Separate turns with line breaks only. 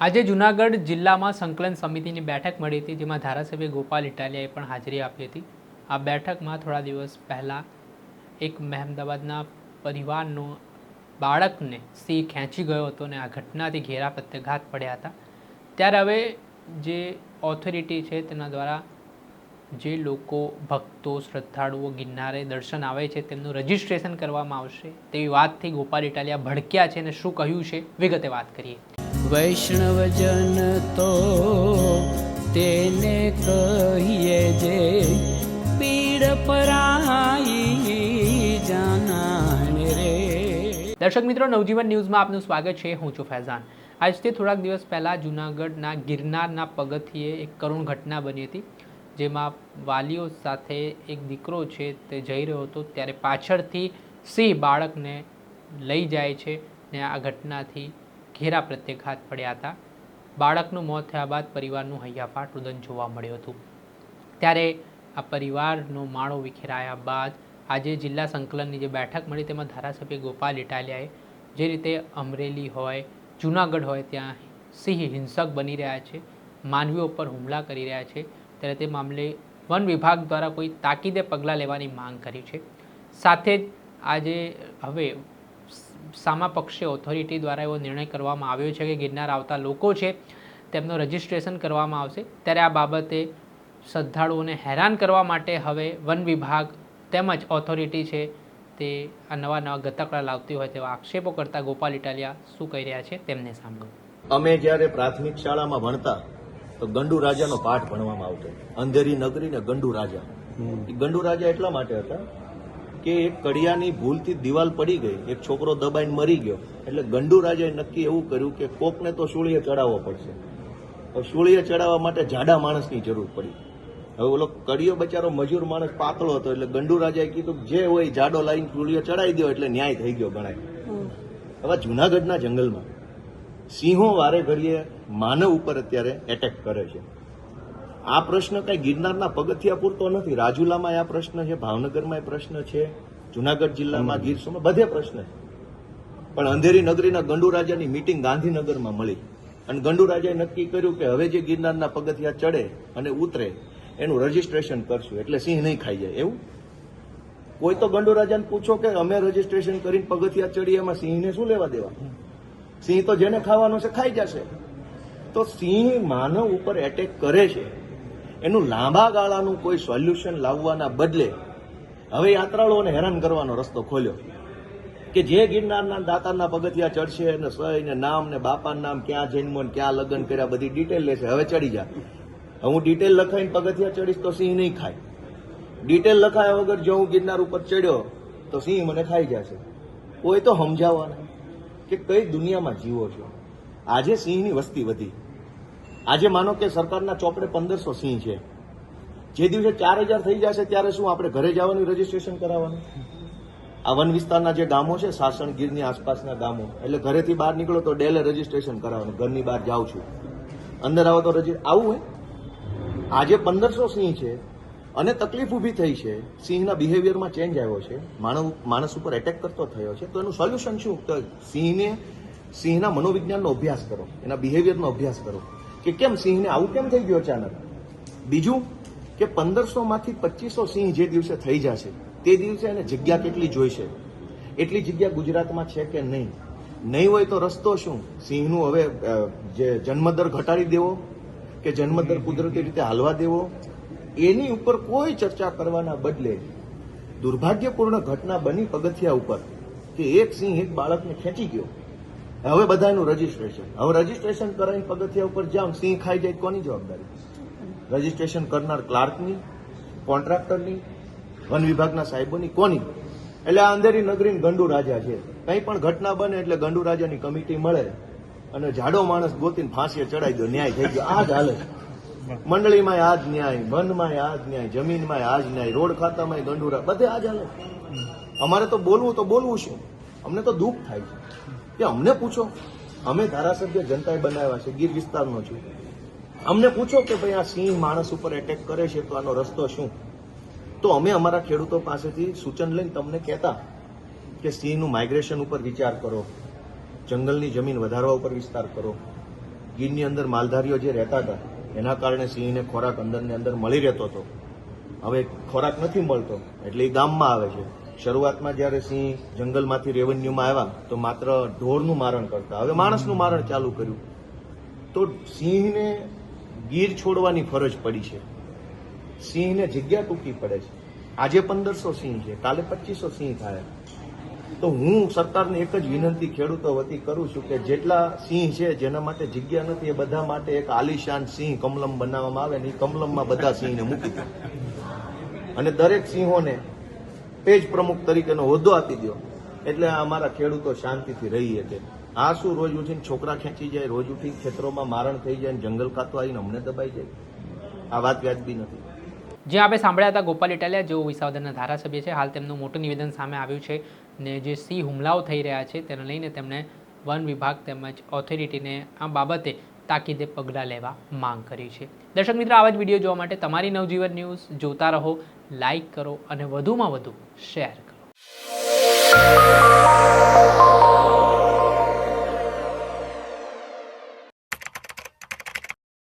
આજે જૂનાગઢ જિલ્લામાં સંકલન સમિતિની બેઠક મળી હતી, જેમાં ધારાસભ્ય ગોપાલ ઇટાલિયાએ પણ હાજરી આપી હતી. આ બેઠકમાં થોડા દિવસ પહેલાં એક મહેમદાબાદના પરિવારનો બાળકને સિંહ ખેંચી ગયો હતો અને આ ઘટનાથી ઘેરા પ્રત્યાઘાત પડ્યા હતા. ત્યારે હવે જે ઓથોરિટી છે તેના દ્વારા જે લોકો ભક્તો શ્રદ્ધાળુઓ ગિરનારે દર્શન આવે છે તેમનું રજિસ્ટ્રેશન કરવામાં આવશે તેવી વાતથી ગોપાલ ઇટાલિયા ભડક્યા છે અને શું કહ્યું છે વિગતે વાત કરીએ.
વૈષ્ણવજન તો તેને કહીએ જે પીડ પરાઈ જાનાને રે.
દર્શક મિત્રો, નવજીવન ન્યૂઝમાં આપનું સ્વાગત છે. હું છું ફૈઝાન. આજથી થોડાક દિવસ પહેલાં જૂનાગઢના ગિરનારના પગથિયે એક કરુણ ઘટના બની હતી, જેમાં વાલીઓ સાથે એક દીકરો છે તે જઈ રહ્યો હતો, ત્યારે પાછળથી સિંહ બાળકને લઈ જાય છે ને આ ઘટનાથી ઘેરા પ્રત્યાઘાત પડ્યા હતા. બાળકનું મોત થયા બાદ પરિવારનું હૈયાફાટ રુદન જોવા મળ્યું હતું. ત્યારે આ પરિવારનો માળો વિખેરાયા બાદ આજે જિલ્લા સંકલનની જે બેઠક મળી તેમાં ધારાસભ્ય ગોપાલ ઇટાલિયાએ જે રીતે અમરેલી હોય, જૂનાગઢ હોય ત્યાં સિંહ હિંસક બની રહ્યા છે, માનવીઓ પર હુમલા કરી રહ્યા છે, ત્યારે તે મામલે વન વિભાગ દ્વારા કોઈ તાકીદે પગલાં લેવાની માંગ કરી છે. સાથે જ આજે હવે સામા પક્ષે ઓથોરિટી દ્વારા એવો નિર્ણય કરવામાં આવ્યો છે કે ગિરનાર આવતા લોકો છે તેમનું રજિસ્ટ્રેશન કરવામાં આવશે. ત્યારે આ બાબતે શ્રદ્ધાળુઓને હેરાન કરવા માટે હવે વન વિભાગ તેમજ ઓથોરિટી છે તે આ નવા ગતકડા લાવતી હોય તેવા આક્ષેપો કરતા ગોપાલ ઇટાલિયા શું કહી રહ્યા છે તેમને સાંભળો.
અમે જ્યારે પ્રાથમિક શાળામાં ભણતા તો ગંડુ રાજાનો પાઠ ભણવામાં આવતો. અંધેરી નગરી ને ગંડુ રાજા. એ ગંડુ રાજા એટલા માટે હતા કે એક કડિયાની ભૂલથી દિવાલ પડી ગઈ, એક છોકરો દબાઈને મરી ગયો, એટલે ગંડુ રાજાએ નક્કી એવું કર્યું કે કોકને તો શૂળીએ ચડાવવો પડશે. શૂળીએ ચડાવવા માટે જાડા માણસની જરૂર પડી. હવે ઓલો કડિયો બચારો મજૂર માણસ પાતળો હતો, એટલે ગંડુ રાજાએ કીધું જે હોય જાડો લાઈન શૂળીએ ચડાવી દો એટલે ન્યાય થઈ ગયો ગણાય. હવે જૂનાગઢના જંગલમાં સિંહો વારે ઘડીએ માનવ ઉપર અત્યારે એટેક કરે છે. આ પ્રશ્ન કઈ ગિરનારના પગથિયા પૂરતો નથી. રાજુલામાં આ પ્રશ્ન છે, ભાવનગરમાં પ્રશ્ન છે, જુનાગઢ જિલ્લામાં ગીર સોમનાથ બધે પ્રશ્ન છે. પણ અંધેરી નગરીના ગંડુ રાજાની મીટિંગ ગાંધીનગરમાં મળી અને ગંડુ રાજાએ નક્કી કર્યું કે હવે જે ગિરનારના પગથિયા ચડે અને ઉતરે એનું રજીસ્ટ્રેશન કરશું એટલે સિંહ નહીં ખાઈ જાય. એવું કોઈ તો ગંડુ રાજાને પૂછો કે અમે રજીસ્ટ્રેશન કરીને પગથિયા ચડીએ એમાં સિંહને શું લેવા દેવા? સિંહ તો જેને ખાવાનો છે ખાઈ જશે. તો સિંહ માનવ ઉપર એટેક કરે છે, એનું લાંબા ગાળાનું કોઈ સોલ્યુશન લાવવાના બદલે હવે યાત્રાળુઓને હેરાન કરવાનો રસ્તો ખોલ્યો કે જે ગિરનારના દાતારના પગથિયા ચડશે અને સહી ને નામ ને બાપાનું નામ, ક્યાં જન્મો ને ક્યાં લગ્ન કર્યા બધી ડિટેલ લેશે. હવે ચડી જા, હું ડિટેલ લખાઈને પગથિયા ચડીશ તો સિંહ નહીં ખાય. ડિટેલ લખાયા વગર જો હું ગિરનાર ઉપર ચડ્યો તો સિંહ મને ખાઈ જશે. કોઈ તો સમજાવવાના કે કઈ દુનિયામાં જીવો છો. આજે સિંહની વસ્તી વધી. આજે માનો કે સરકારના ચોપડે 1500 સિંહ છે. જે દિવસે 4000 થઈ જશે ત્યારે શું આપણે ઘરે જવાનું રજીસ્ટ્રેશન કરાવવાનું? આ વન વિસ્તારના જે ગામો છે, સાસણ ગીરની આસપાસના ગામો, એટલે ઘરેથી બહાર નીકળો તો ડેલે રજીસ્ટ્રેશન કરાવવાનું. ઘરની બહાર જાઉં છું, અંદર આવો તો આવું હોય. આજે 1500 સિંહ છે અને તકલીફ ઊભી થઈ છે. સિંહના બિહેવિયરમાં ચેન્જ આવ્યો છે, માણસ ઉપર એટેક કરતો થયો છે. તો એનું સોલ્યુશન શું? તો સિંહના મનોવિજ્ઞાનનો અભ્યાસ કરો, એના બિહેવિયરનો અભ્યાસ કરો કે કેમ સિંહને આવું કેમ થઈ ગયું અચાનક. બીજું કે 1500 માંથી 2500 સિંહ જે દિવસે થઈ જશે તે દિવસે એને જગ્યા કેટલી જોઈશે, એટલી જગ્યા ગુજરાતમાં છે કે નહીં? નહીં હોય તો રસ્તો શું? સિંહનું હવે જે જન્મદર ઘટાડી દેવો કે જન્મદર કુદરતી રીતે હાલવા દેવો, એની ઉપર કોઈ ચર્ચા કરવાના બદલે દુર્ભાગ્યપૂર્ણ ઘટના બની પગથિયા ઉપર કે એક સિંહ એક બાળકને ખેંચી ગયો. હવે બધાનું રજીસ્ટ્રેશન. હવે રજીસ્ટ્રેશન કરાવીને પગથિયા ઉપર જાઓ, સિંહ ખાઈ જાય કોની જવાબદારી? રજીસ્ટ્રેશન કરનાર ક્લાર્કની, કોન્ટ્રાક્ટરની, વન વિભાગના સાહેબોની, કોની? એટલે આ અંધેરી નગરી ગંડુ રાજા છે. કંઈ પણ ઘટના બને એટલે ગંડુ રાજાની કમિટી મળે અને જાડો માણસ ગોતીને ફાંસીએ ચડાવી દો, ન્યાય થઈ ગયો. આ જ હાલે. મંડળીમાં આ જ ન્યાય, વનમાં આ જ ન્યાય, જમીનમાં આ જ ન્યાય, રોડ ખાતામાં ગંડુરા, બધે આ જ હાલે. અમારે તો બોલવું શું? અમને તો દુઃખ થાય છે કે અમને પૂછો. અમે ધારાસભ્ય જનતાએ બનાવ્યા છે, ગીર વિસ્તારનો છું. અમને પૂછો કે ભાઈ આ સિંહ માણસ ઉપર એટેક કરે છે તો આનો રસ્તો શું? તો અમે અમારા ખેડૂતો પાસેથી સૂચન લઈને તમને કહેતા કે સિંહનું માઇગ્રેશન ઉપર વિચાર કરો, જંગલની જમીન વધારવા ઉપર વિસ્તાર કરો, ગીરની અંદર માલધારીઓ જે રહેતા હતા એના કારણે સિંહને ખોરાક અંદરને અંદર મળી રહેતો હતો. હવે ખોરાક નથી મળતો એટલે એ ગામમાં આવે છે. શરૂઆતમાં જ્યારે સિંહ જંગલમાંથી રેવન્યુમાં આવ્યા તો માત્ર ઢોરનું મારણ કરતા, હવે માણસનું મારણ ચાલુ કર્યું. તો સિંહને ગીર છોડવાની ફરજ પડી છે. સિંહને જગ્યા ટૂંકી પડે છે. આજે 1500 સિંહ છે, કાલે 2500 સિંહ થાય. તો હું સરકારને એક જ વિનંતી ખેડૂતો વતી કરું છું કે જેટલા સિંહ છે જેના માટે જગ્યા નથી એ બધા માટે એક આલિશાન સિંહ કમલમ બનાવવામાં આવે ને એ કમલમમાં બધા સિંહને મૂકી દો અને દરેક સિંહોને પેજ પ્રમુખ તરીકેનો હોદ્દો આપી દો એટલે અમારા ખેડૂતો શાંતિથી રહી શકે. આ શું રોજ ઉઠીને છોકરા ખેંચી જાય, રોજ ઉઠી ખેતરોમાં મારણ થઈ જાય, જંગલ ખાતું આવીને અમને દબાઈ જાય, આ વાત વ્યાજબી નથી.
જે આપણે સાંભળ્યા હતા ગોપાલ ઇટાલિયા, જેઓ વિસાવદરના ધારાસભ્ય છે. હાલ તેમનું મોટું નિવેદન સામે આવ્યું છે ને જે સિંહ હુમલાઓ થઈ રહ્યા છે તેને લઈને તેમણે વન વિભાગ તેમજ ઓથોરિટીને આ બાબતે તાકીદે પગલાં લેવા માંગ કરી છે. દર્શક મિત્રો, આવા જ વિડીયો જોવા માટે તમારી નવજીવન ન્યૂઝ જોતા રહો, લાઇક કરો અને વધુમાં વધુ શેર કરો.